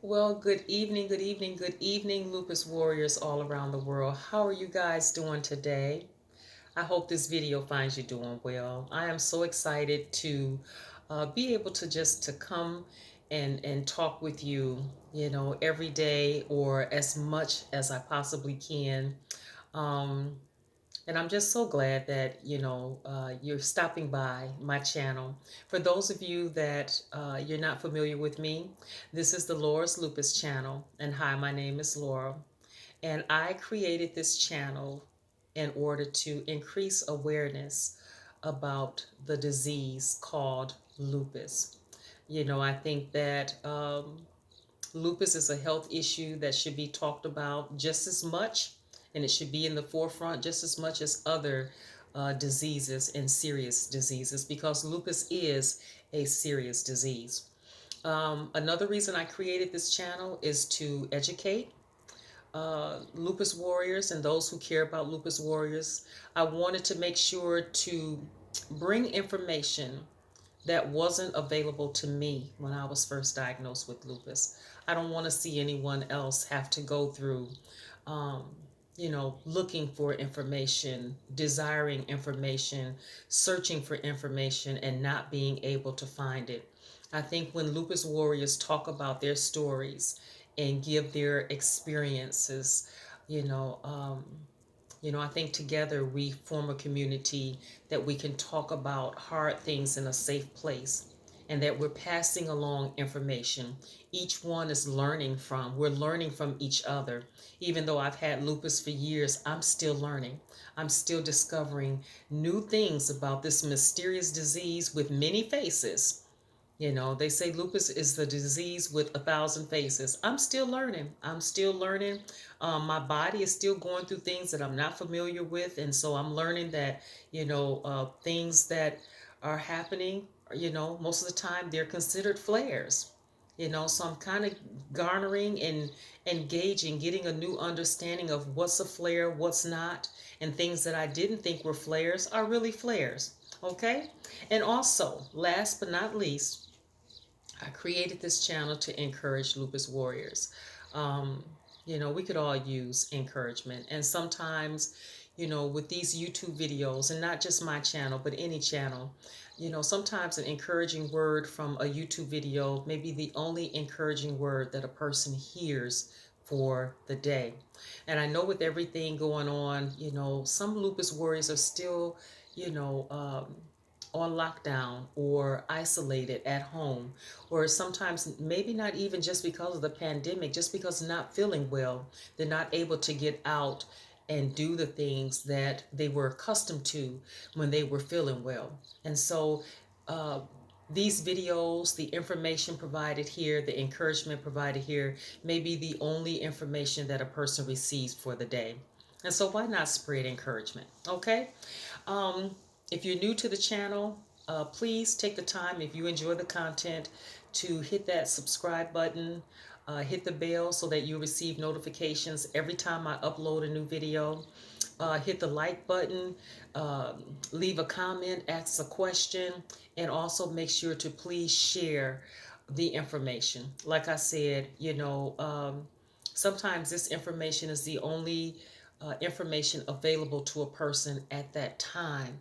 Well, good evening, Lupus warriors all around the world. How are you guys doing today? I hope this video finds you doing well. I am so excited to be able to just to come and talk with you, every day or as much as I possibly can. Um, and I'm just so glad that, you're stopping by my channel. For those of you that you're not familiar with me, this is the Laura's Lupus channel. And hi, my name is Laura. And I created this channel in order to increase awareness about the disease called lupus. I think that lupus is a health issue that should be talked about just as much, and it should be in the forefront just as much as other diseases and serious diseases, because lupus is a serious disease. Another reason I created this channel is to educate lupus warriors and those who care about lupus warriors. I wanted to make sure to bring information that wasn't available to me when I was first diagnosed with lupus. I don't want to see anyone else have to go through, um, looking for information, desiring information, searching for information, and not being able to find it. I think when lupus warriors talk about their stories and give their experiences, you know, um, I think together we form a community that we can talk about hard things in a safe place, and that we're passing along information. Each one is we're learning from each other. Even though I've had lupus for years, I'm still learning. I'm still discovering new things about this mysterious disease with many faces. They say lupus is the disease with 1,000 faces. I'm still learning. I'm still learning. My body is still going through things that I'm not familiar with. And so I'm learning that, things that are happening, most of the time they're considered flares. So I'm kind of garnering and engaging, getting a new understanding of what's a flare, what's not, and things that I didn't think were flares are really flares. Okay? And also, last but not least, I created this channel to encourage lupus warriors. Um, we could all use encouragement. And sometimes, with these YouTube videos, and not just my channel, but any channel, sometimes an encouraging word from a YouTube video may be the only encouraging word that a person hears for the day. And I know with everything going on, some lupus warriors are still, you know, um, on lockdown or isolated at home, or sometimes maybe not even just because of the pandemic, just because not feeling well, they're not able to get out and do the things that they were accustomed to when they were feeling well. And so uh, these videos, the information provided here, the encouragement provided here, may be the only information that a person receives for the day. And so why not spread encouragement? Okay. Um, if you're new to the channel, please take the time, if you enjoy the content, to hit that subscribe button, hit the bell so that you receive notifications every time I upload a new video. Hit the like button, leave a comment, ask a question, and also make sure to please share the information. Like I said, sometimes this information is the only information available to a person at that time.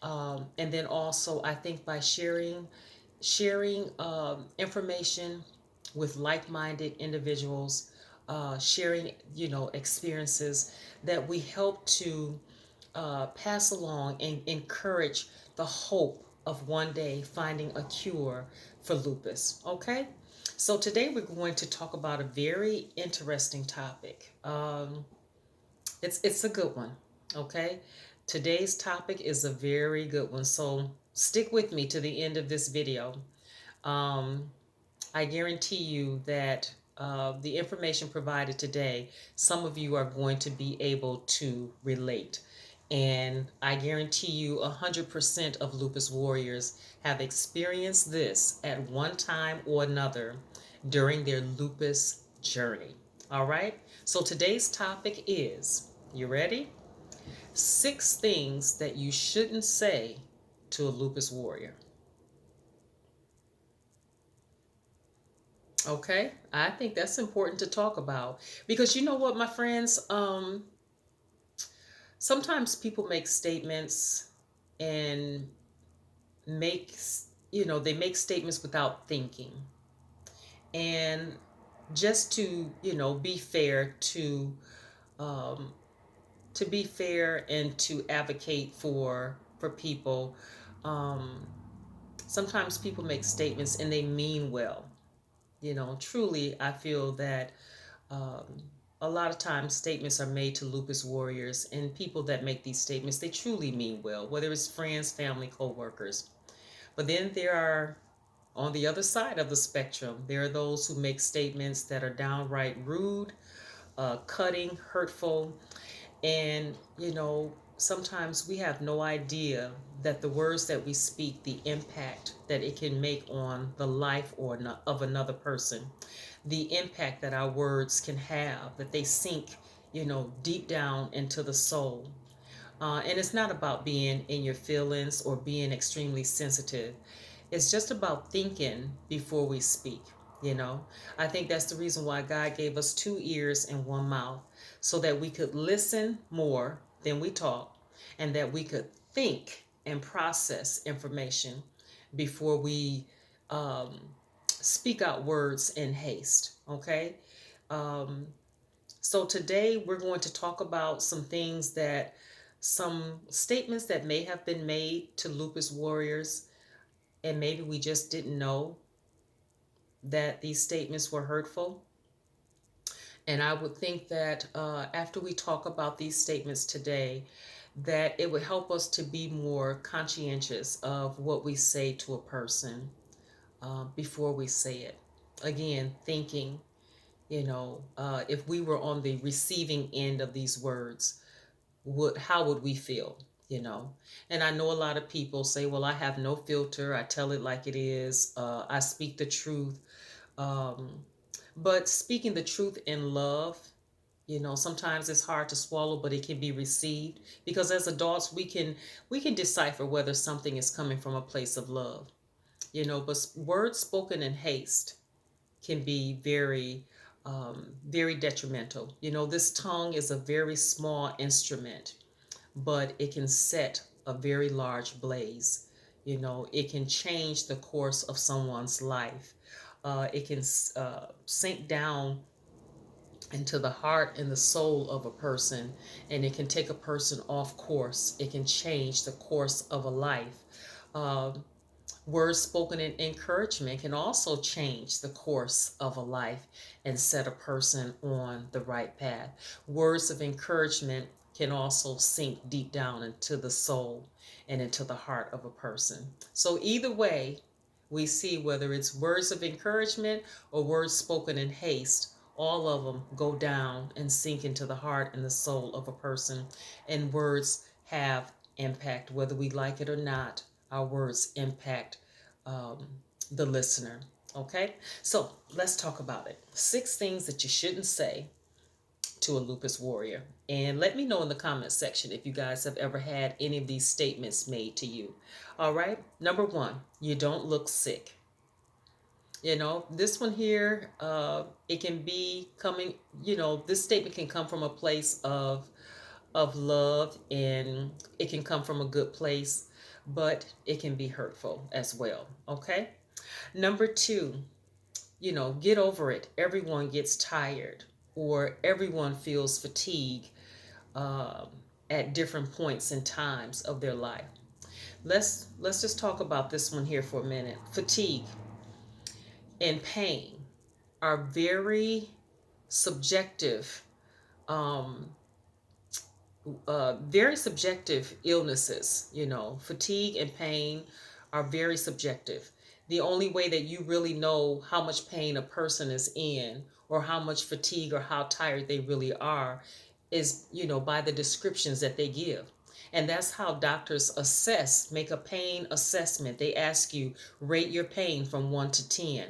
And then also, I think by sharing information with like-minded individuals, sharing experiences, that we help to pass along and encourage the hope of one day finding a cure for lupus. Okay, so today we're going to talk about a very interesting topic. It's a good one. Okay, today's topic is a very good one, so stick with me to the end of this video. um, I guarantee you that the information provided today, some of you are going to be able to relate. And I guarantee you 100% of lupus warriors have experienced this at one time or another during their lupus journey. All right? So today's topic is, you ready? 6 things that you shouldn't say to a lupus warrior. Okay, I think that's important to talk about because you know what, my friends, sometimes people make statements and makes they make statements without thinking, and just to be fair um, to be fair and to advocate for people, um, sometimes people make statements and they mean well. Truly, I feel that um, a lot of times statements are made to lupus warriors, and people that make these statements, they truly mean well, whether it's friends, family, co-workers. But then there are, on the other side of the spectrum, there are those who make statements that are downright rude, cutting, hurtful, and sometimes we have no idea that the words that we speak, the impact that it can make on the life of another person, the impact that our words can have, that they sink, deep down into the soul. And it's not about being in your feelings or being extremely sensitive. It's just about thinking before we speak. You know, I think that's the reason why God gave us two ears and one mouth, so that we could listen more than we talk, and that we could think and process information before we um, speak out words in haste. Okay. Um, so today we're going to talk about some statements that may have been made to lupus warriors, and maybe we just didn't know that these statements were hurtful. And I would think that after we talk about these statements today, that it would help us to be more conscientious of what we say to a person before we say it. Again, thinking, if we were on the receiving end of these words, how would we feel? you know and I know a lot of people say, well, I have no filter, I tell it like it is, I speak the truth. um, but speaking the truth in love, sometimes it's hard to swallow, but it can be received, because as adults we can decipher whether something is coming from a place of love. But words spoken in haste can be very detrimental. This tongue is a very small instrument, but it can set a very large blaze. It can change the course of someone's life. It can sink down into the heart and the soul of a person, and it can take a person off course. It can change the course of a life. Um, Words spoken in encouragement can also change the course of a life and set a person on the right path. Words of encouragement can also sink deep down into the soul and into the heart of a person. So, either way, we see whether it's words of encouragement or words spoken in haste, all of them go down and sink into the heart and the soul of a person. And words have impact, whether we like it or not. Our words impact um, the listener. Okay, so let's talk about it. 6 things that you shouldn't say to a lupus warrior. And let me know in the comment section if you guys have ever had any of these statements made to you. All right, number 1, you don't look sick. This one here, it can be coming, this statement can come from a place of love, and it can come from a good place, but it can be hurtful as well. Okay. Number 2, get over it. Everyone gets tired, or everyone feels fatigue um, at different points and times of their life. Let's just talk about this one here for a minute. Fatigue and pain are very subjective, um, very subjective illnesses. Fatigue and pain are very subjective. The only way that you really know how much pain a person is in, or how much fatigue or how tired they really are, is by the descriptions that they give. And that's how doctors make a pain assessment. They ask you, rate your pain from 1 to 10.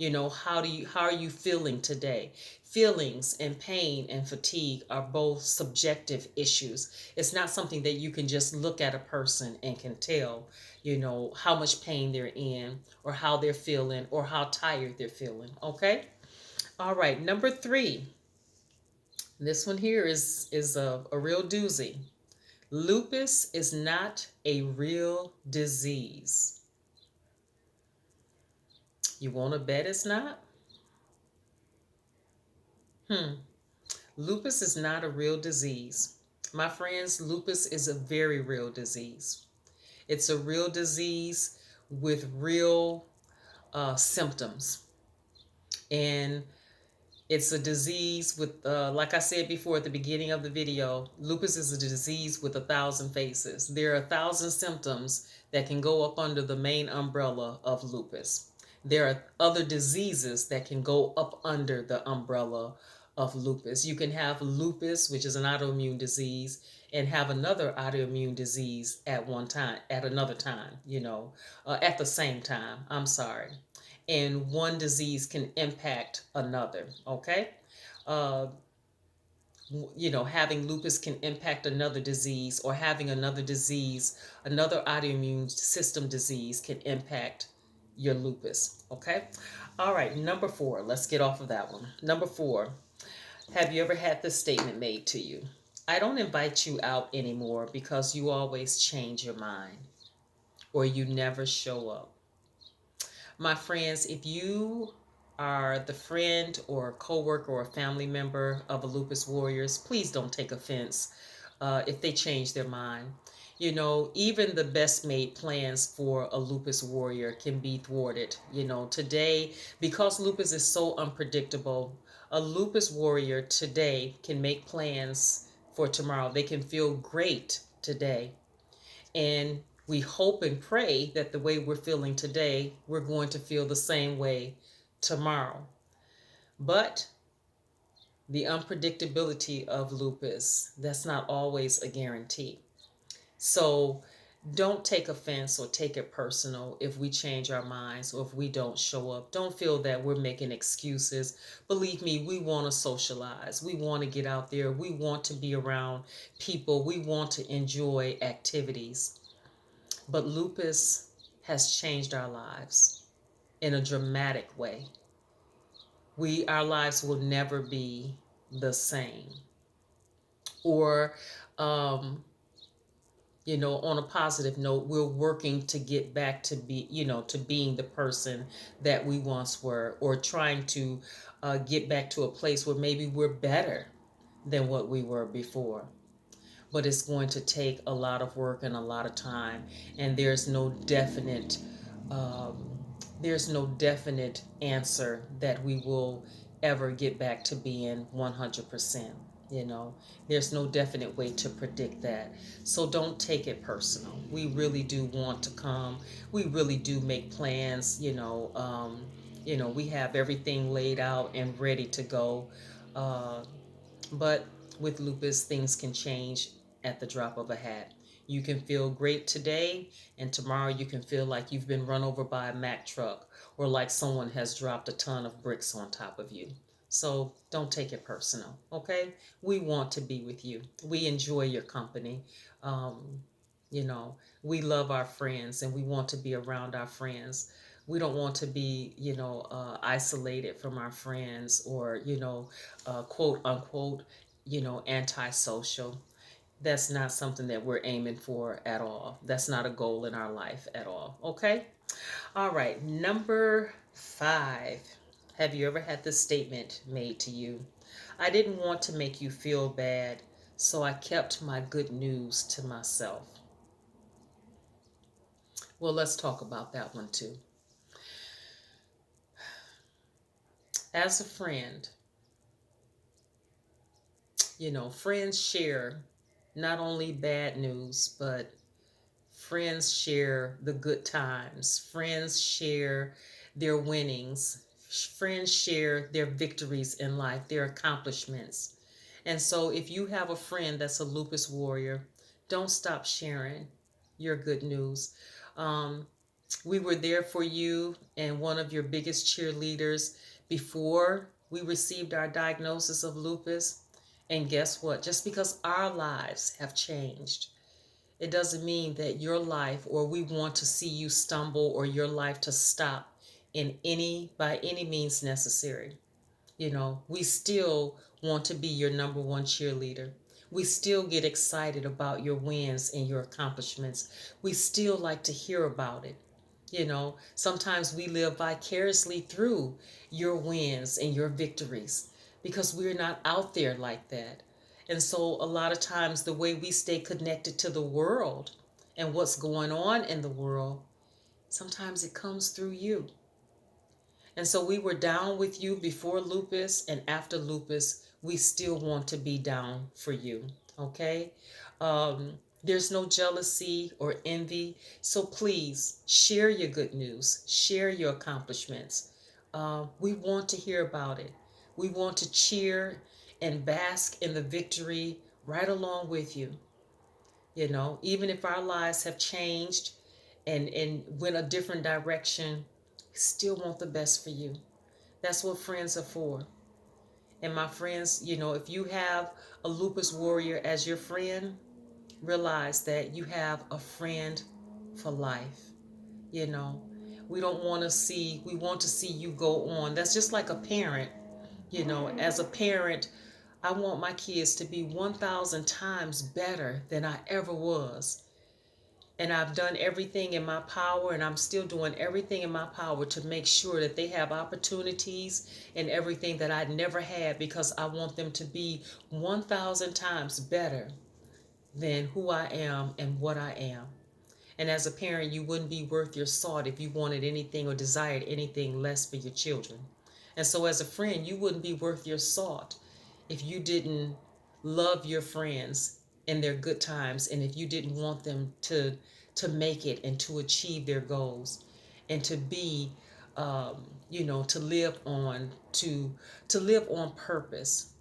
How are you feeling today? Feelings and pain and fatigue are both subjective issues. It's not something that you can just look at a person and can tell, how much pain they're in or how they're feeling or how tired they're feeling. Okay? All right, number 3. This one here is a real doozy. Lupus is not a real disease. You want to bet it's not? Hmm. Lupus is not a real disease. My friends, lupus is a very real disease. It's a real disease with real symptoms. And it's a disease with, like I said before at the beginning of the video, lupus is a disease with 1,000 faces. There are 1,000 symptoms that can go up under the main umbrella of lupus. There are other diseases that can go up under the umbrella of lupus. You can have lupus, which is an autoimmune disease, and have another autoimmune disease at one time, at another time, at the same time. I'm sorry. And one disease can impact another. Okay. Uh, Having lupus can impact another disease, or having another disease, another autoimmune system disease can impact your lupus. Okay. All right. Number 4. Let's get off of that one. Number 4. Have you ever had this statement made to you? I don't invite you out anymore because you always change your mind, or you never show up. My friends, if you are the friend or coworker or family member of a lupus warriors, please don't take offense if they change their mind. Even the best made plans for a lupus warrior can be thwarted. Today, because lupus is so unpredictable, a lupus warrior today can make plans for tomorrow. They can feel great today, and we hope and pray that the way we're feeling today, we're going to feel the same way tomorrow. But the unpredictability of lupus, that's not always a guarantee. So don't take offense or take it personal if we change our minds or if we don't show up. Don't feel that we're making excuses. Believe me, we want to socialize. We want to get out there. We want to be around people. We want to enjoy activities. But lupus has changed our lives in a dramatic way. Our lives will never be the same. Or, um, on a positive note, we're working to get back to to being the person that we once were, or trying to get back to a place where maybe we're better than what we were before. But it's going to take a lot of work and a lot of time, and um, there's no definite answer that we will ever get back to being 100%. There's no definite way to predict that. So don't take it personal. We really do want to come. We really do make plans. We have everything laid out and ready to go. Uh, but with lupus, things can change at the drop of a hat. You can feel great today, and tomorrow you can feel like you've been run over by a Mack truck, or like someone has dropped a ton of bricks on top of you. So don't take it personal, okay? We want to be with you. We enjoy your company. Um, we love our friends and we want to be around our friends. We don't want to be, isolated from our friends, or, quote unquote, antisocial. That's not something that we're aiming for at all. That's not a goal in our life at all. Okay? All right. Number 5. Have you ever had this statement made to you? I didn't want to make you feel bad, so I kept my good news to myself. Well, let's talk about that one too. As a friend, friends share not only bad news, but friends share the good times. Friends share their winnings. Friends share their victories in life, their accomplishments. And so if you have a friend that's a lupus warrior, don't stop sharing your good news. Um, We were there for you and one of your biggest cheerleaders before we received our diagnosis of lupus. And guess what? Just because our lives have changed, it doesn't mean that your life, or we want to see you stumble or your life to stop in any by any means necessary. We still want to be your number one cheerleader. We still get excited about your wins and your accomplishments. We still like to hear about it. Sometimes we live vicariously through your wins and your victories because we're not out there like that. And so, a lot of times, the way we stay connected to the world and what's going on in the world, sometimes it comes through you. And so we were down with you before lupus, and after lupus, we still want to be down for you. Okay? There's no jealousy or envy. So please share your good news, share your accomplishments. We want to hear about it. We want to cheer and bask in the victory right along with you. Even if our lives have changed and went a different direction, we still want the best for you. That's what friends are for. And my friends, if you have a lupus warrior as your friend, realize that you have a friend for life. You know, we want to see you go on. That's just like a parent. As a parent, I want my kids to be 1,000 times better than I ever was. And I've done everything in my power, and I'm still doing everything in my power to make sure that they have opportunities and everything that I never had, because I want them to be 1,000 times better than who I am and what I am. And as a parent, you wouldn't be worth your salt if you wanted anything or desired anything less for your children. And so, as a friend, you wouldn't be worth your salt if you didn't love your friends in their good times, and if you didn't want them to make it and to achieve their goals and to be, to live on purpose,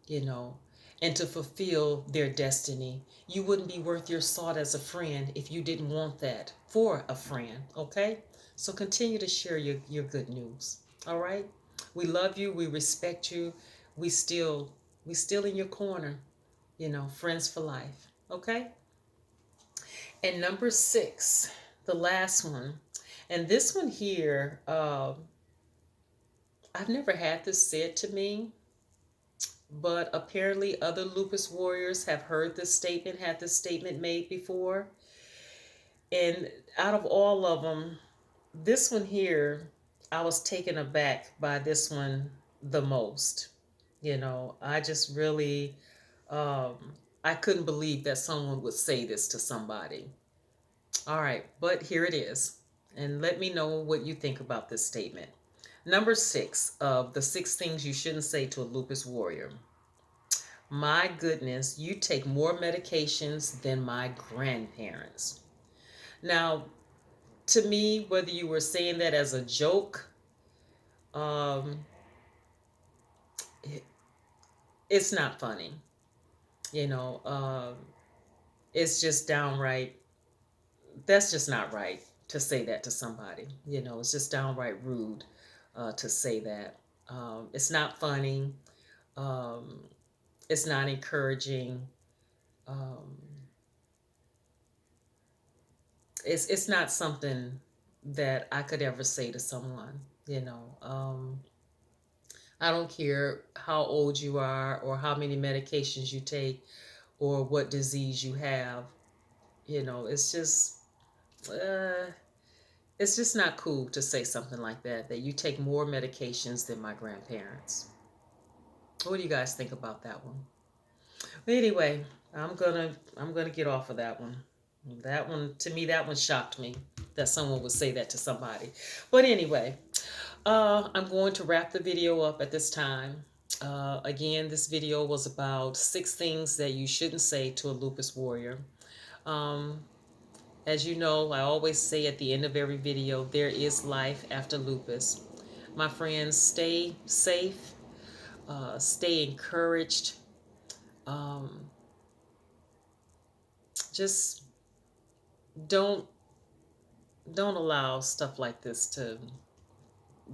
you know, and to fulfill their destiny. You wouldn't be worth your salt as a friend if you didn't want that for a friend, okay? So continue to share your good news. All right? We love you, we respect you. We still in your corner, friends for life. Okay? And number 6, the last one. And this one here, I've never had this said to me, but apparently other lupus warriors have heard this statement, had this statement made before. And out of all of them, this one here, I was taken aback by this one the most. I just really, um, I couldn't believe that someone would say this to somebody. All right, but here it is. And let me know what you think about this statement. Number 6 of the 6 things you shouldn't say to a lupus warrior. My goodness, you take more medications than my grandparents. Now, to me, whether you were saying that as a joke, um, it's not funny. You know, it's just downright, that's just not right to say that to somebody. It's just downright rude to say that. It's not funny. Um, it's not encouraging. Um, it's not something that I could ever say to someone. I don't care how old you are or how many medications you take or what disease you have. It's just uh, it's just not cool to say something like that. That you take more medications than my grandparents. What do you guys think about that one? But anyway, I'm gonna get off of that one. That one, to me, that one shocked me that someone would say that to somebody. But anyway, I'm going to wrap the video up at this time. Again, this video was about 6 things that you shouldn't say to a lupus warrior. Um, as you know, I always say at the end of every video, there is life after lupus. My friends, stay safe, stay encouraged. Um, just don't don't allow stuff like this to,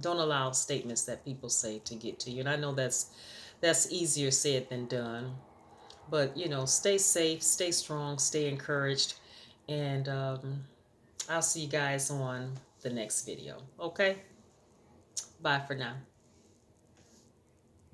don't allow statements that people say to get to you. And I know that's easier said than done. But stay safe, stay strong, stay encouraged, and I'll see you guys on the next video. Okay, bye for now.